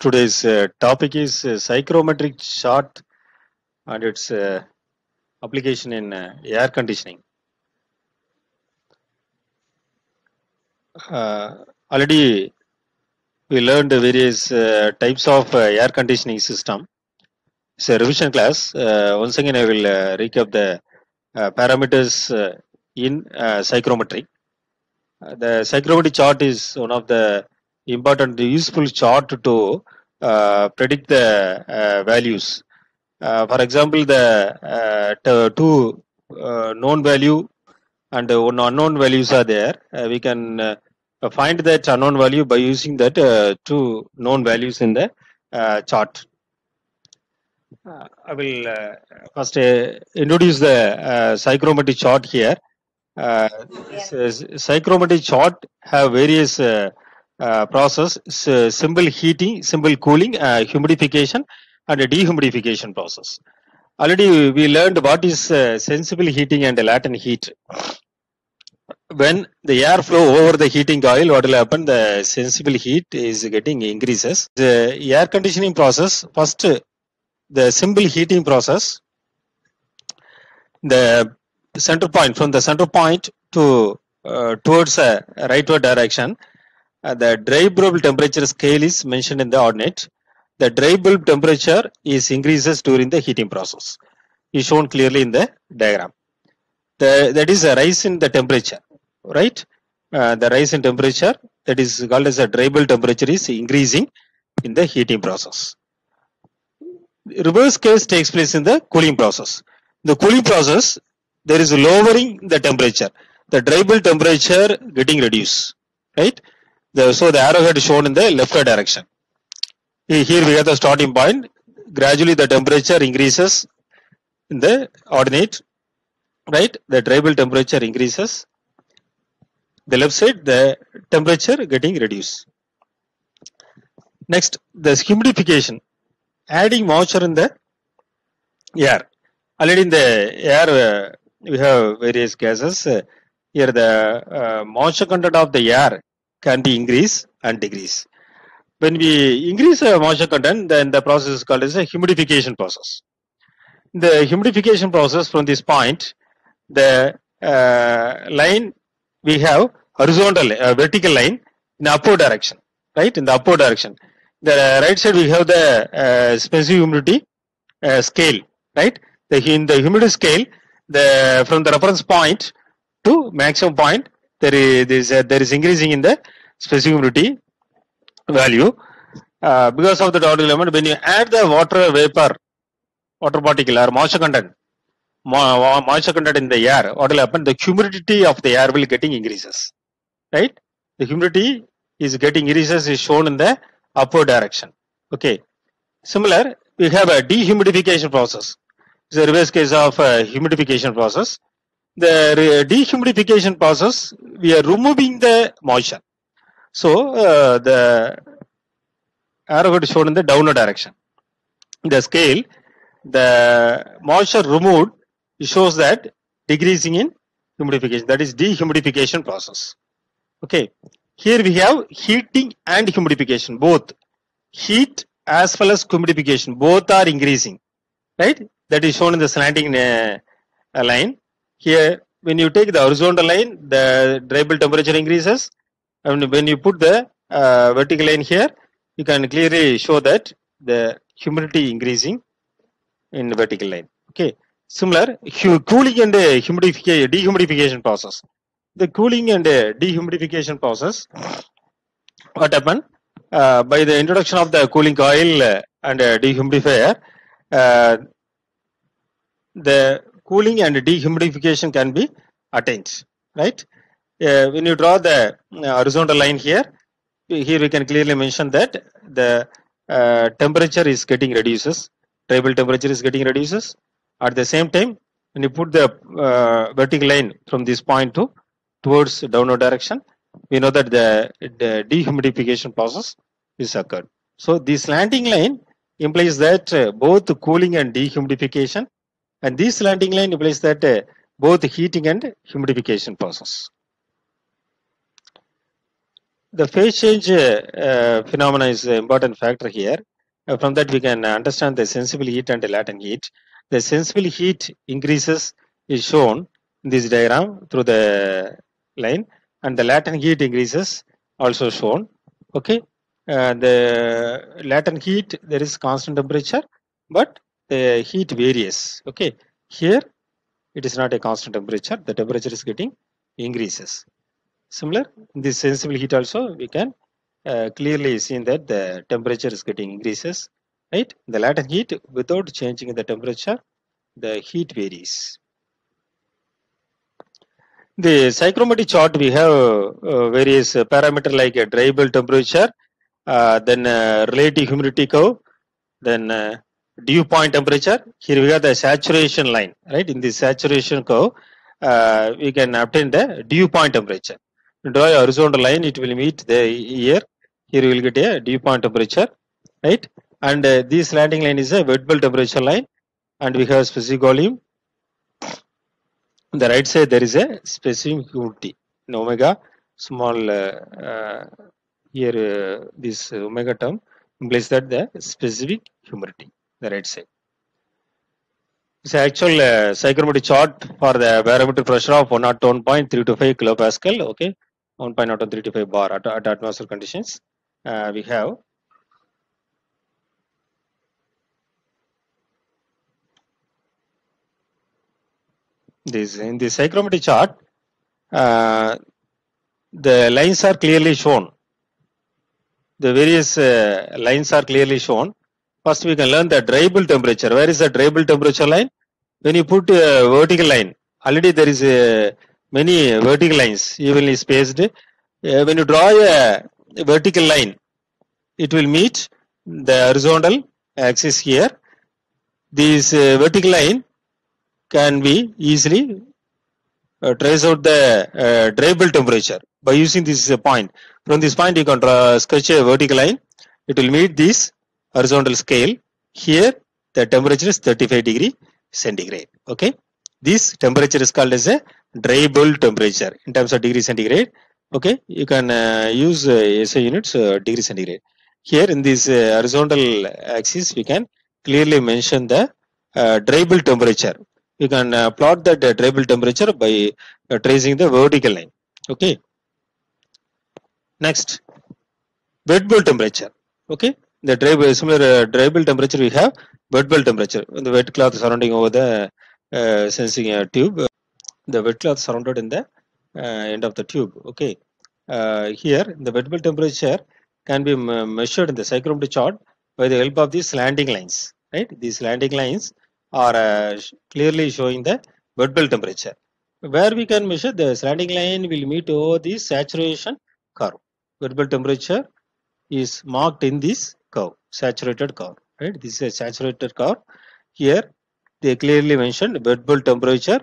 Today's topic is psychrometric chart and its application in air conditioning. Already we learned various types of air conditioning system. It's a revision class. Once again, I will recap the parameters in psychrometry. The psychrometry chart is one of the important useful chart to predict the values. For example, the two known value and one unknown values are there. We can find that unknown value by using that two known values in the chart. I will first introduce the psychrometry chart here. Psychrometry chart have various process: simple heating, simple cooling, humidification, and dehumidification process. Already we learned what is sensible heating and latent heat. When the air flow over the heating coil, what will happen? The sensible heat is getting increases. The air conditioning process, first the simple heating process, the center point, from the center point to towards a rightward direction, the dry bulb temperature scale is mentioned in the ordinate. The dry bulb temperature is increases during the heating process, is shown clearly in the diagram. That is a rise in the temperature, right? The rise in temperature, that is called as a dry bulb temperature, is increasing in the heating process. Reverse case takes place in the cooling process. The cooling process, there is lowering the temperature. The dry bulb temperature getting reduced, right? So the arrowhead is shown in the left direction. Here we have the starting point. Gradually the temperature increases in the ordinate, right? The dry bulb temperature increases. The left side, the temperature getting reduced. Next, the humidification. Adding moisture in the air. Already in the air, we have various gases. Here the moisture content of the air can be increased and decrease. When we increase moisture content, then the process is called as a humidification process. The humidification process, from this point, the line we have horizontal, vertical line in the upward direction, right? In the upward direction. The right side we have the specific humidity scale, right? In the humidity scale, from the reference point to maximum point, there is increasing in the specific humidity value. Because of the order element, when you add the water vapor, water particle or moisture content in the air, what will happen? The humidity of the air will getting increases, right? The humidity is getting increases is shown in the upward direction. Okay. Similar, we have a dehumidification process. It's a reverse case of humidification process. The dehumidification process, we are removing the moisture. So the arrowhead is shown in the downward direction. In the scale, the moisture removed shows that decreasing in humidification. That is dehumidification process. Okay. Here we have heating and humidification, both heat as well as humidification, both are increasing, right? That is shown in the slanting line. Here, when you take the horizontal line, the dry bulb temperature increases, and when you put the vertical line here, you can clearly show that the humidity increasing in the vertical line. Okay. Similar, cooling and dehumidification process. The cooling and dehumidification process, what happened? By the introduction of the cooling coil and dehumidifier, the cooling and dehumidification can be attained, right? When you draw the horizontal line here we can clearly mention that the temperature is getting reduces, dry bulb temperature is getting reduces. At the same time, when you put the vertical line from this point to towards downward direction, we know that the dehumidification process is occurred. So this slanting line implies that both cooling and dehumidification, and this slanting line implies that both heating and humidification process. the phase change phenomena is an important factor here. From that we can understand the sensible heat and the latent heat. The sensible heat increases is shown in this diagram through the line, and the latent heat increases also shown. Okay, the latent heat, there is constant temperature, but the heat varies. Okay, here it is not a constant temperature, the temperature is getting increases. Similar, in this sensible heat also we can clearly see that the temperature is getting increases, right? The latent heat, without changing in the temperature, the heat varies. The psychrometry chart, we have various parameter like dry bulb temperature, then relative humidity curve, then dew point temperature. Here we have the saturation line, right? In this saturation curve, we can obtain the dew point temperature. Draw a horizontal line, it will meet the here. Here we will get a dew point temperature, right? And this landing line is a wet bulb temperature line, and we have specific volume. On the right side, there is a specific humidity in omega small. Here, this omega term implies that the specific humidity, the right side. It's actual psychrometry chart for the barometric pressure of 101.325 kilopascal. Okay, 1.0325 bar at atmospheric conditions. We have this in the psychrometry chart. The lines are clearly shown. The various lines are clearly shown. First, we can learn the dry bulb temperature. Where is the dry bulb temperature line? When you put a vertical line, already there is many vertical lines evenly spaced. When you draw a vertical line, it will meet the horizontal axis here. This vertical line can be easily trace out the dry bulb temperature by using this point. From this point, you can sketch a vertical line. It will meet this horizontal scale. Here, the temperature is 35 degree centigrade. Okay, this temperature is called as a dry bulb temperature in terms of degree centigrade. Okay, you can use SI units degree centigrade. Here in this horizontal axis, we can clearly mention the dry bulb temperature. You can plot that dry bulb temperature by tracing the vertical line. Okay. Next, wet bulb temperature. Okay, the similar dry bulb temperature we have wet bulb temperature. The wet cloth surrounding over the sensing tube. The wet cloth surrounded in the end of the tube. Okay. Here, the wet bulb temperature can be measured in the psychrometry chart by the help of these landing lines. Right, these landing lines are clearly showing the wet bulb temperature. Where we can measure the landing line will meet over the saturation curve. Wet bulb temperature is marked in this curve, saturated curve. Right, this is a saturated curve. Here they clearly mentioned wet bulb temperature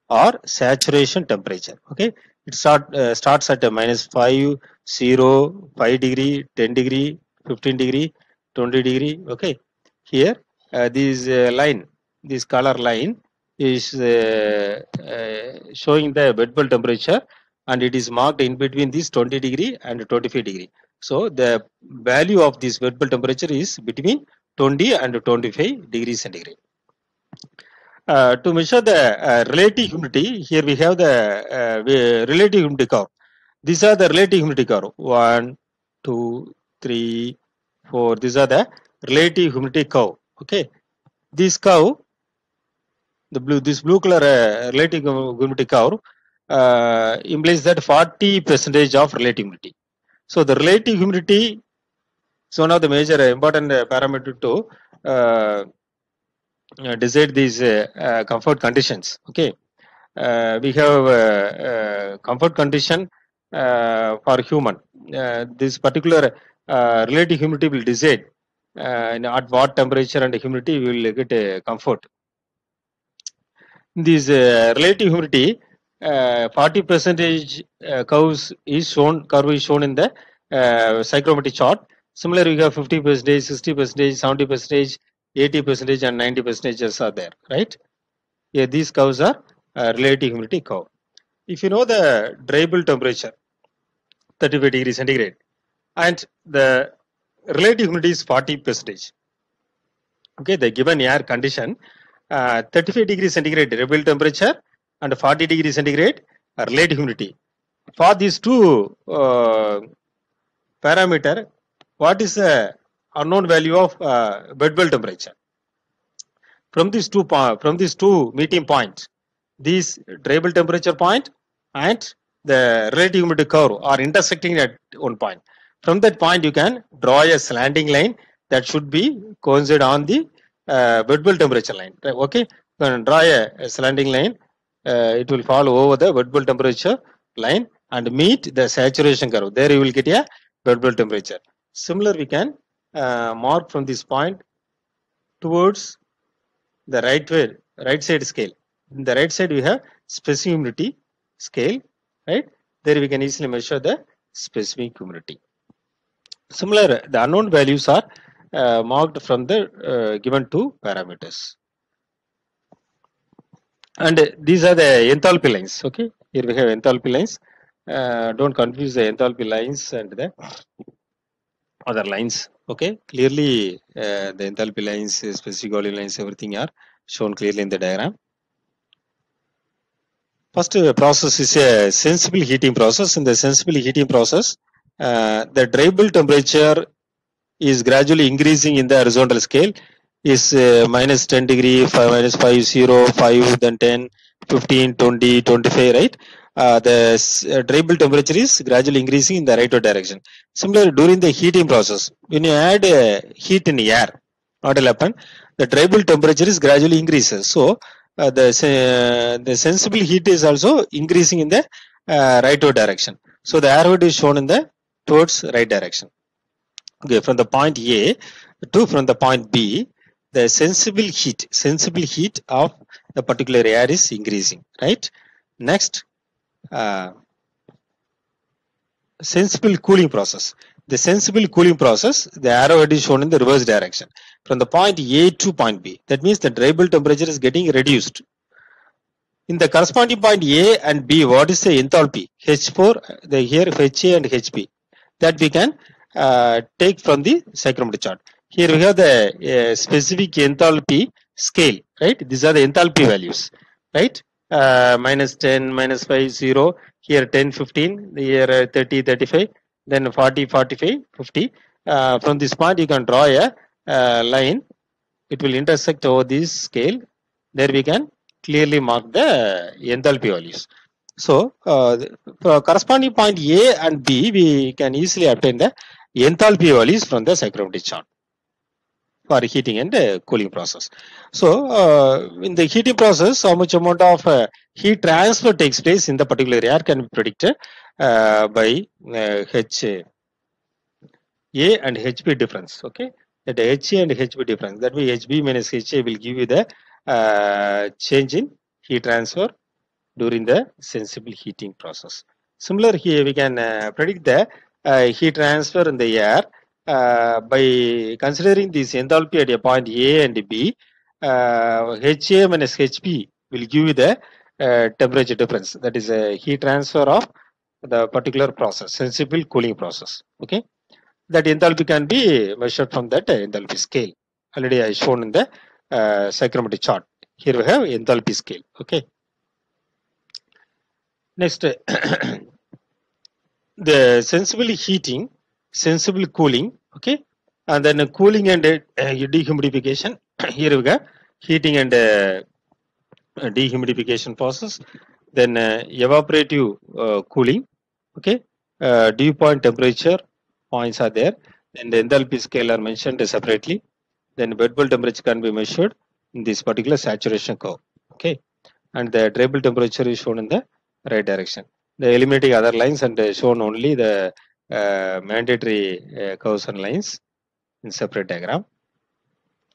or saturation temperature. Okay, it starts at a -5, 0, 5 degree, 10 degree, 15 degree, 20 degree. Okay, here this line, this color line is showing the wet bulb temperature, and it is marked in between this 20 degree and 25 degree. So the value of this wet bulb temperature is between 20 and 25 degrees centigrade. To measure the relative humidity, here we have the relative humidity curve. These are the relative humidity curve. 1, 2, 3, 4. These are the relative humidity curve. Okay, this curve, this blue color relative humidity curve implies that 40% of relative humidity. So the relative humidity is one of the major important parameter to decide these comfort conditions. Okay, we have comfort condition for human. This particular relative humidity will decide at what temperature and humidity we will get comfort. This relative humidity, 40% curve is shown in the psychrometry chart. Similarly, we have 50%, 60%, 70%, 80% and 90% are there, right? Yeah, these curves are relative humidity curve. If you know the dry bulb temperature, 35 degrees centigrade, and the relative humidity is 40%. Okay, the given air condition, 35 degrees centigrade relative temperature and 40 degrees centigrade relative humidity. For these two parameter, what is the unknown value of bed well temperature? From these two meeting points, these variable temperature point and the relative humidity curve are intersecting at one point. From that point, you can draw a slanting line that should be coincide on the bed well temperature line. Okay, you can draw a slanting line. It will fall over the bed well temperature line and meet the saturation curve. There you will get a bed well temperature. Similar, we can mark from this point towards the right side scale. In the right side, we have specific humidity scale, right? There we can easily measure the specific humidity. Similar, the unknown values are marked from the given two parameters. And these are the enthalpy lines. Okay, here we have enthalpy lines. Don't confuse the enthalpy lines and the other lines. Okay, clearly the enthalpy lines, specific volume lines, everything are shown clearly in the diagram. First process is a sensible heating process. In the sensible heating process, the dry bulb temperature is gradually increasing in the horizontal scale. Is minus 10 degree, minus 5, 0, 5, then 10, 15, 20, 25, right? The dry bulb temperature is gradually increasing in the rightward direction. Similarly, during the heating process, when you add heat in air, what will happen? The dry bulb temperature is gradually increases. So, the sensible heat is also increasing in the rightward direction. So, the arrow is shown in the towards right direction. Okay, from the point A to from the point B, the sensible heat of the particular air is increasing, right? Next, sensible cooling process. The sensible cooling process, the arrowhead is shown in the reverse direction. From the point A to point B, that means the dry bulb temperature is getting reduced. In the corresponding point A and B, what is the enthalpy? H4, here HA and HB, that we can take from the psychrometric chart. Here we have the specific enthalpy scale, right? These are the enthalpy values, right? Minus 10, minus 5, 0, here 10, 15, here 30, 35, then 40, 45, 50. From this point, you can draw a line. It will intersect over this scale. There we can clearly mark the enthalpy values. So, for corresponding point A and B, we can easily obtain the enthalpy values from the psychrometric chart for heating and cooling process. So, in the heating process, how much amount of heat transfer takes place in the particular air can be predicted by HA and HB difference. Okay, that HA and HB difference. That means HB minus HA will give you the change in heat transfer during the sensible heating process. Similar here, we can predict the heat transfer in the air by considering this enthalpy at a point A and B. HA minus HB will give you the temperature difference. That is a heat transfer of the particular process, sensible cooling process. Okay, that enthalpy can be measured from that enthalpy scale. Already I shown in the psychrometric chart. Here we have enthalpy scale. Okay. Next, the sensible heating, sensible cooling, okay, and then cooling and dehumidification. Here we got heating and dehumidification process. Then evaporative cooling, okay, dew point temperature points are there. Then the enthalpy scale are mentioned separately. Then bed bulb temperature can be measured in this particular saturation curve, okay, and the dry bulb temperature is shown in the right direction. The eliminating other lines and shown only the mandatory curves and lines in separate diagram.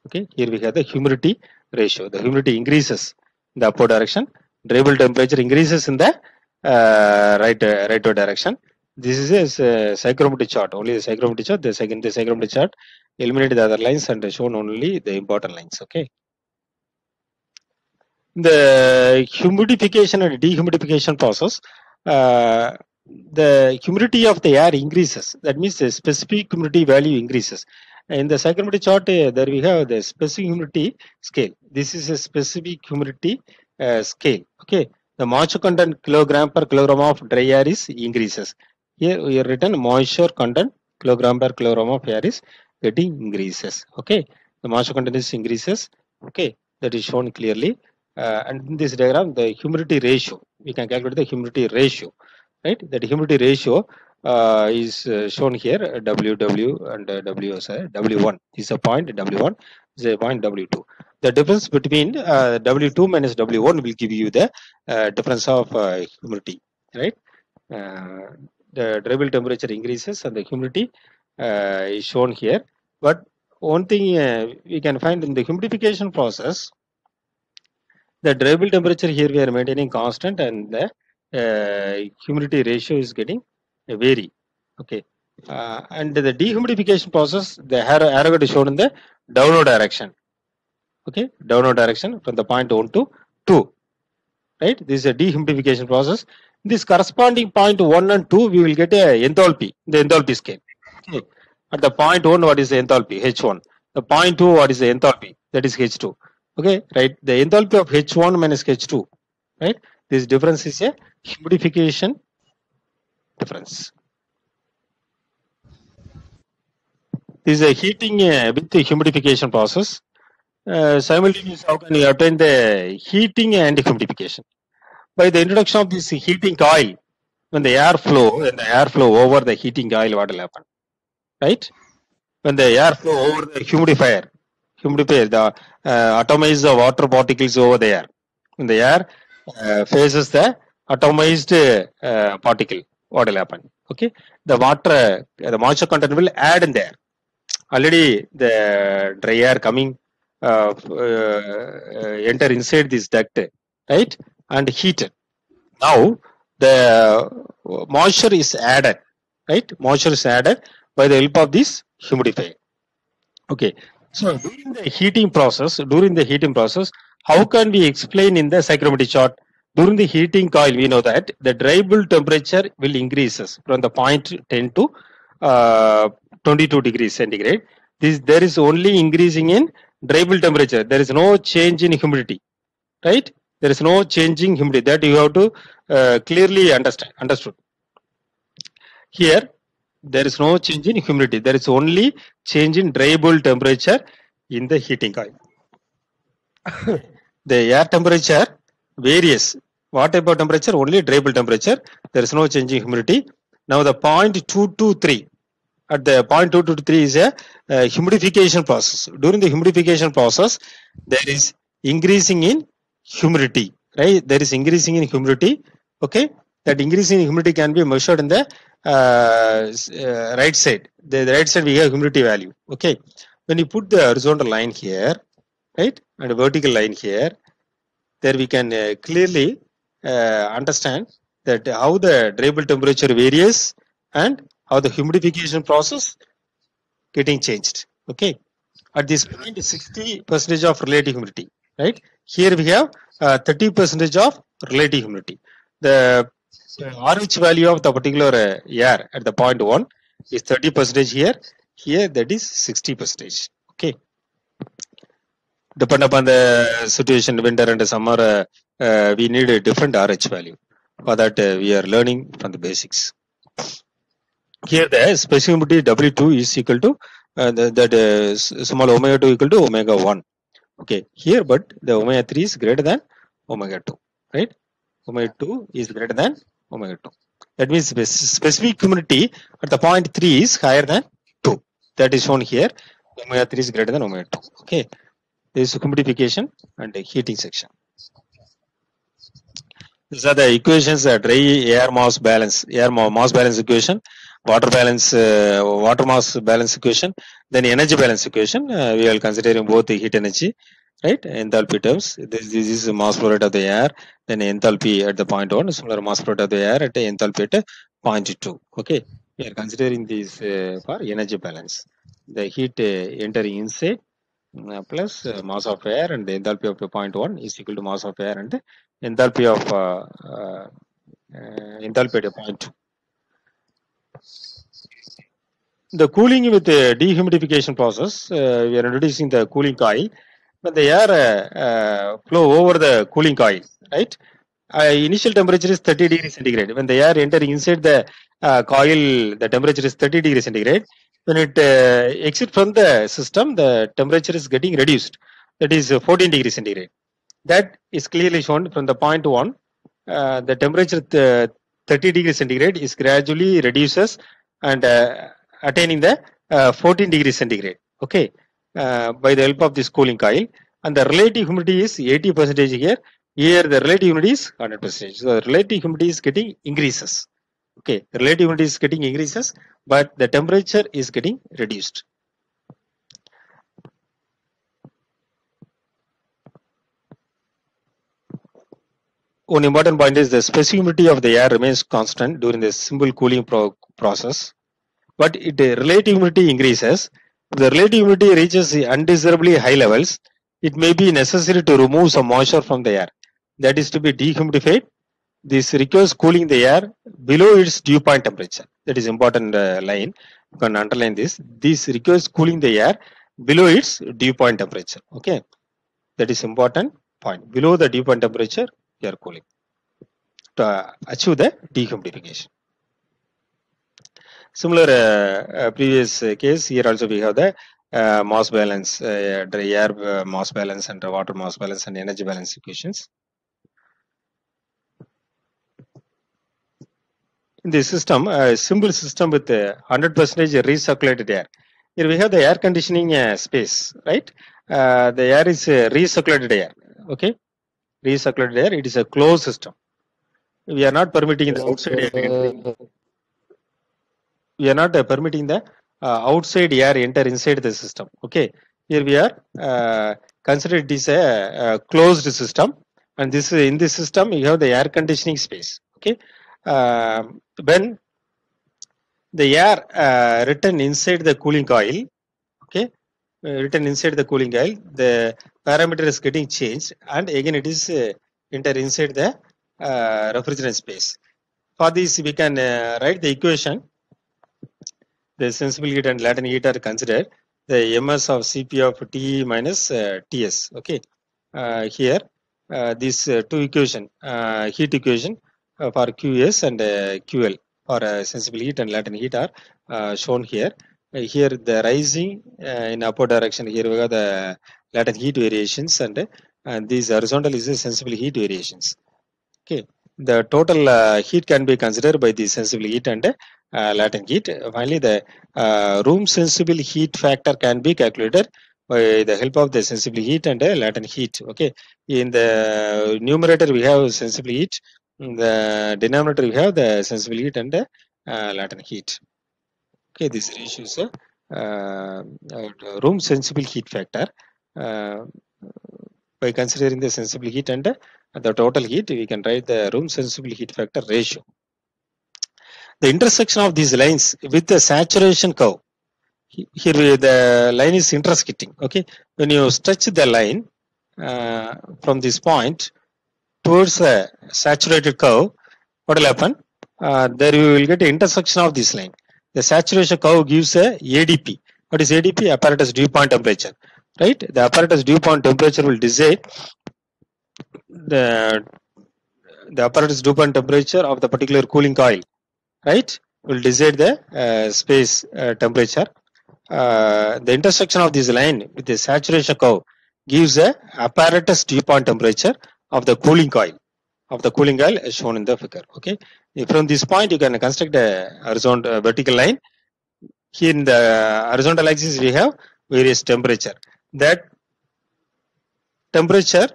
Okay, here we have the humidity ratio. The humidity increases in the upward direction. Dry bulb temperature increases in the rightward direction. This is a psychrometric chart. Only the psychrometric chart. The psychrometric chart eliminated the other lines and shown only the important lines. Okay. The humidification and dehumidification process, the humidity of the air increases. That means the specific humidity value increases. In the psychrometric chart, there we have the specific humidity scale. This is a specific humidity scale. Okay, the moisture content kilogram per kilogram of dry air is increases. Here we have written moisture content kilogram per kilogram of air is getting increases. Okay, the moisture content is increases. Okay, that is shown clearly. And in this diagram, the humidity ratio, we can calculate the humidity ratio, right? That humidity ratio is shown here, WW and W1 is a point, W1 is a point, W2. The difference between W2 minus W1 will give you the difference of humidity, right? The drivable temperature increases and the humidity is shown here. But one thing we can find in the humidification process, the drivable temperature here we are maintaining constant and the humidity ratio is getting vary. Okay. And the dehumidification process, the arrow is shown in the downward direction. Okay, downward direction from the point 1 to 2. Right, this is a dehumidification process. This corresponding point 1 and 2, we will get a enthalpy, the enthalpy scale. Okay. At the point 1, what is the enthalpy? H1. The point 2, what is the enthalpy? That is H2. Okay, right. The enthalpy of H1 minus H2, right? This difference is a humidification difference. This is a heating with the humidification process. Simultaneously, how can you obtain the heating and humidification? By the introduction of this heating coil, when the airflow over the heating coil, what will happen? Right? When the airflow over the humidifier, the atomize the water particles over there. When the air faces the atomized particle, what will happen? Okay, the water, the moisture content will add in there. Already the dry air coming enter inside this duct, right, and heated. Now the moisture is added, right? Moisture is added by the help of this humidifier. Okay. So during the heating process, how can we explain in the psychrometric chart? During the heating coil, we know that the drivable temperature will increases from the point 10 to 22 degrees centigrade. There is only increasing in drivable temperature. There is no change in humidity, right? There is no changing humidity. That you have to clearly understood. Here, there is no change in humidity. There is only change in drivable temperature in the heating coil. The air temperature varies. What type of temperature? Only drivable temperature. There is no change in humidity. Now the point 223. At the point 223 is a humidification process. During the humidification process, there is increasing in humidity. Right? There is increasing in humidity. Okay. That increasing in humidity can be measured in the right side. The right side we have humidity value. Okay. When you put the horizontal line here, right, and a vertical line here, there we can clearly understand that how the drivable temperature varies and how the humidification process getting changed. Okay. At this point, 60% of relative humidity. Right. Here we have 30% of relative humidity. The RH value of the particular air at the point 1 is 30% here. Here that is 60%. Okay. Depend upon the situation, winter and summer, we need a different RH value. For that, we are learning from the basics. Here, the specific humidity W2 is equal to small omega 2 equal to omega 1. Okay. Here, but the omega 3 is greater than omega 2. Right? Omega 2 is greater than omega 2. That means specific humidity at the point 3 is higher than 2. That is shown here. Omega 3 is greater than omega 2. Okay. This is humidification and heating section. These are the equations: dry air mass balance, mass balance equation, water mass balance equation, then energy balance equation. We are considering both the heat energy, right? Enthalpy terms. This is mass flow rate of the air, then enthalpy at the point 1, similar mass flow rate of the air at enthalpy at point 2. Okay, we are considering this for energy balance. The heat entering inside plus mass of air and the enthalpy of the point 1 is equal to mass of air and the enthalpy of enthalpy at a point 2. The cooling with the dehumidification process, we are introducing the cooling coil. When the air flow over the cooling coil, right? Initial temperature is 30 degrees centigrade. When the air entering inside the coil, the temperature is 30 degrees centigrade. When it exits from the system, the temperature is getting reduced. That is 14 degrees centigrade. That is clearly shown from the point 1. The temperature 30 degrees centigrade is gradually reduces and attaining the 14 degrees centigrade. Okay, by the help of this cooling coil, and the relative humidity is 80% here. Here the relative humidity is 100%. So the relative humidity is getting increases. Okay, the relative humidity is getting increases, but the temperature is getting reduced. One important point is the specific humidity of the air remains constant during the simple cooling process, but the relative humidity increases. If the relative humidity reaches undesirably high levels, it may be necessary to remove some moisture from the air. That is to be dehumidified. This requires cooling the air below its dew point temperature. That is important line. You can underline this. This requires cooling the air below its dew point temperature. Okay, that is important point. Below the dew point temperature, you are cooling to achieve the dehumidification. Similar previous case here also we have the mass balance, the air mass balance and water mass balance and energy balance equations. In this system, a simple system with 100% recirculated air. Here we have the air conditioning space, right? The air is recirculated air. Okay, recirculated air. It is a closed system. We are not permitting the outside air. We are not permitting the outside air enter inside the system. Okay, here we are consider it is a closed system, and this in this system you have the air conditioning space. Okay, when the air written inside the cooling coil, okay, written inside the cooling coil, the parameter is getting changed, and again it is enter inside the refrigerant space. For this, we can write the equation. The sensible heat and latent heat are considered. The ms of Cp of T minus Ts. Okay, here these two equation, heat equation for Qs and Ql for sensible heat and latent heat are shown here. Here the rising in upward direction. Here we have the latent heat variations, and these horizontal is the sensible heat variations. Okay, the total heat can be considered by the sensible heat and latent heat. Finally, the room sensible heat factor can be calculated by the help of the sensible heat and latent heat. Okay, in the numerator we have sensible heat. In the denominator we have the sensible heat and latent heat. Okay, this ratio is room sensible heat factor. By considering the sensible heat and the total heat, we can write the room sensible heat factor ratio. The intersection of these lines with the saturation curve. Here the line is intersecting. Okay, when you stretch the line from this point towards the saturated curve, what will happen? There you will get the intersection of this line. The saturation curve gives a ADP. What is ADP? Apparatus dew point temperature. Right? The apparatus dew point temperature will decide the apparatus dew point temperature of the particular cooling coil. Right? Will decide the space temperature. The intersection of this line with the saturation curve gives a apparatus dew point temperature of the cooling coil. As shown in the figure. Okay. From this point, you can construct a horizontal vertical line. Here in the horizontal axis, we have various temperature. That temperature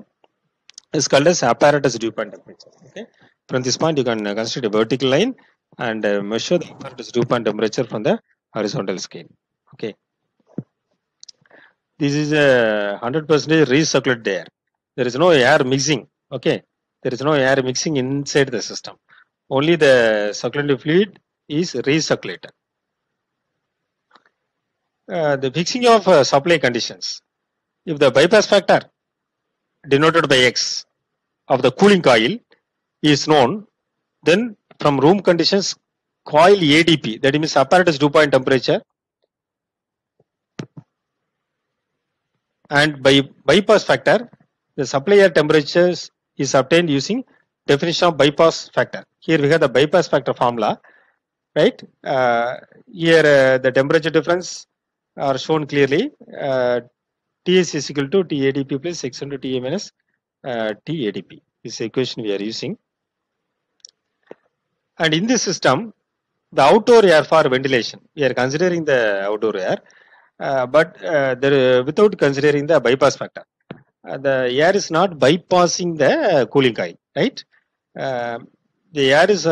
is called as apparatus dew point temperature. Okay. From this point, you can construct a vertical line and measure the apparatus dew point temperature from the horizontal scale. Okay. This is a 100% recirculated air. There is no air mixing. Okay. There is no air mixing inside the system. Only the circulating fluid is recirculated. The fixing of supply conditions. If the bypass factor denoted by X of the cooling coil is known, then from room conditions coil ADP, that means apparatus dew point temperature, and by bypass factor, the supply air temperatures is obtained using definition of bypass factor. Here we have the bypass factor formula, right? Here the temperature difference are shown clearly. Ts is equal to TADP plus X into TA minus TADP. This equation we are using. And in this system, the outdoor air for ventilation, we are considering the outdoor air, but without considering the bypass factor. The air is not bypassing the cooling coil, right? The air is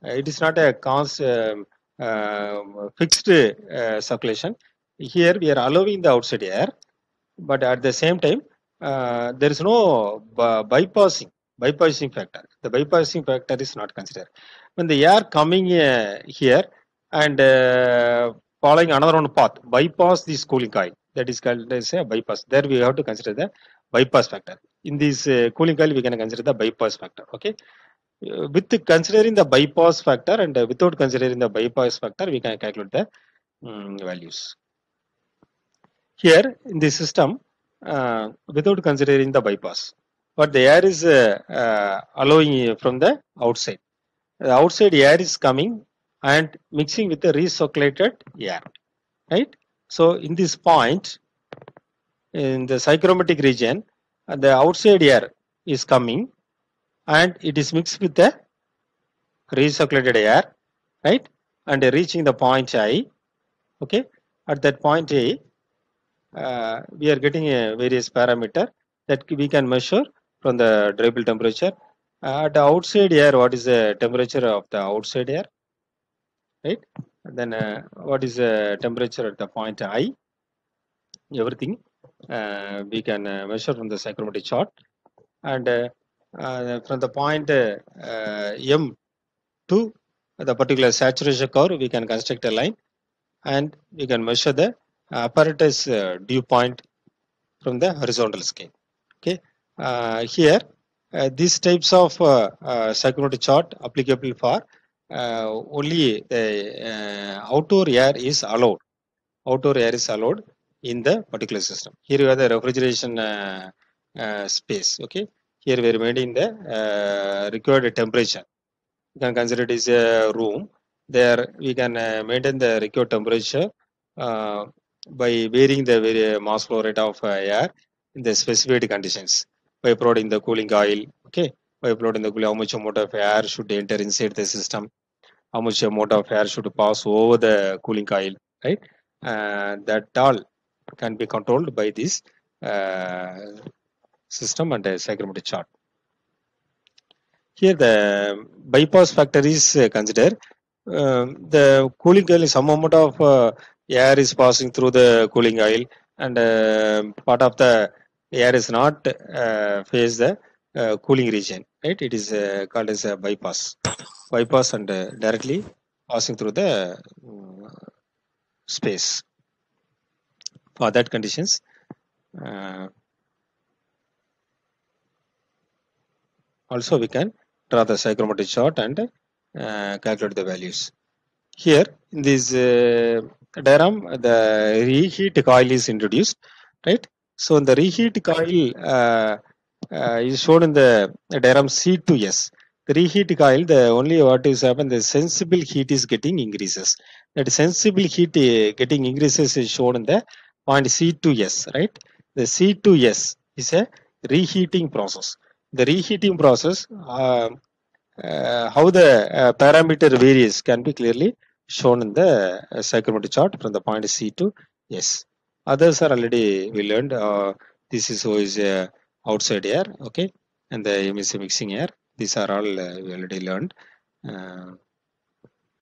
it is not a fixed circulation. Here we are allowing the outside air, but at the same time there is no bypassing factor. The bypassing factor is not considered. When the air coming here and following another one path, bypass this cooling coil, that is called as a bypass. There we have to consider the bypass factor. In this cooling coil, we can consider the bypass factor. Okay, with considering the bypass factor and without considering the bypass factor, we can calculate the values. Here in this system, without considering the bypass, but the air is allowing from the outside. The outside air is coming and mixing with the recirculated air, right? So in this point, in the psychromatic region, the outside air is coming and it is mixed with the recirculated air, right? And reaching the point I. Okay, at that point A, we are getting a various parameter that we can measure from the dribble temperature. At the outside air, what is the temperature of the outside air, right? And then what is the temperature at the point I? Everything we can measure from the psychrometric chart, and from the point M to the particular saturation curve, we can construct a line, and we can measure the apparatus dew point from the horizontal scale. Okay, here these types of psychrometric chart applicable for only the outdoor air is allowed. Outdoor air is allowed in the particular system. Here you have the refrigeration space. Okay, here we are maintaining the required temperature. You can consider it as a room. There we can maintain the required temperature by varying the mass flow rate of air in the specified conditions by providing the cooling coil. Okay, by providing the cooling, how much amount of air should enter inside the system, how much amount of air should pass over the cooling coil, right? That all can be controlled by this system and a psychrometric chart. Here the bypass factor is considered. The cooling coil is some amount of air is passing through the cooling coil, and part of the air is not face the cooling region, right? It is called as a bypass and directly passing through the space. For that conditions, also we can draw the psychrometric chart and calculate the values. Here in this diagram, the reheat coil is introduced, right? So in the reheat coil is shown in the diagram C to S. The reheat coil, the only what is happened, the sensible heat is getting increases. That sensible heat getting increases is shown in the point C to S, right? The C to S is a reheating process. The reheating process, how the parameter varies can be clearly shown in the psychrometric chart from the point C to S. Others are already we learned. This is always outside air, okay, and the M is mixing air. These are all we already learned.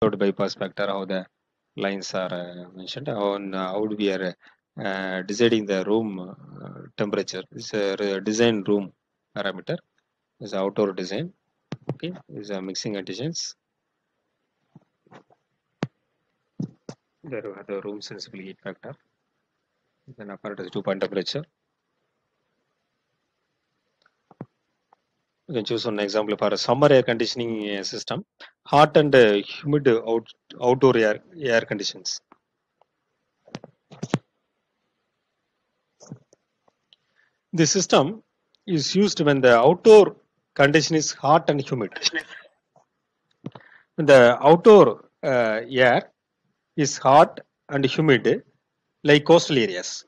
Bypass factor, how the lines are mentioned, on how we are deciding the room temperature. This is a design room parameter. This is outdoor design. Okay, these are mixing conditions. There we have the room sensible heat factor. Then apparatus dew point temperature. You can choose one example for a summer air conditioning system, hot and humid outdoor air conditions. This system is used when the outdoor condition is hot and humid. When the outdoor air is hot and humid, like coastal areas.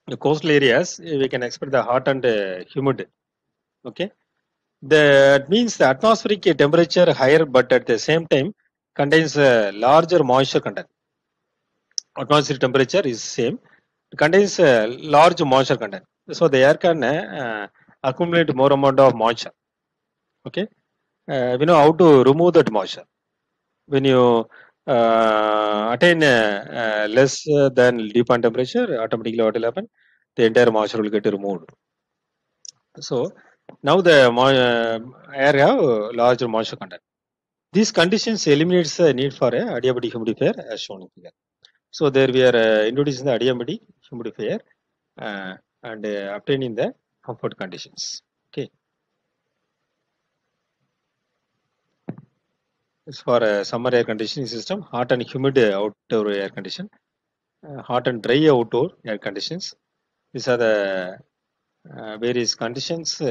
The coastal areas, we can expect the hot and humid. Okay, that means the atmospheric temperature higher, but at the same time contains a larger moisture content. Atmospheric temperature is same, it contains a large moisture content. So the air can accumulate more amount of moisture. Okay, we know how to remove that moisture. When you attain less than dew point temperature, automatically what will happen? The entire moisture will get removed. So now the air have larger moisture content. These conditions eliminates the need for a adiabatic humidifier as shown in figure. So there we are introducing the adiabatic humidifier and obtaining the comfort conditions. Okay. It's for a summer air conditioning system, hot and humid outdoor air condition, hot and dry outdoor air conditions. These are the various conditions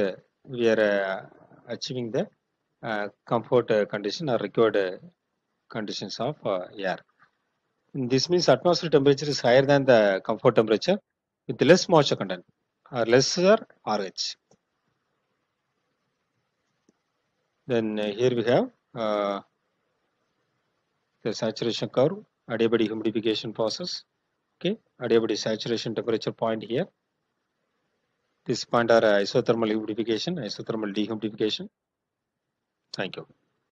we are achieving the comfort condition or required conditions of air. And this means atmospheric temperature is higher than the comfort temperature with less moisture content or lesser RH. Then here we have the saturation curve, adiabatic humidification process. Okay, adiabatic saturation temperature point here. This point are isothermal humidification, isothermal dehumidification. Thank you.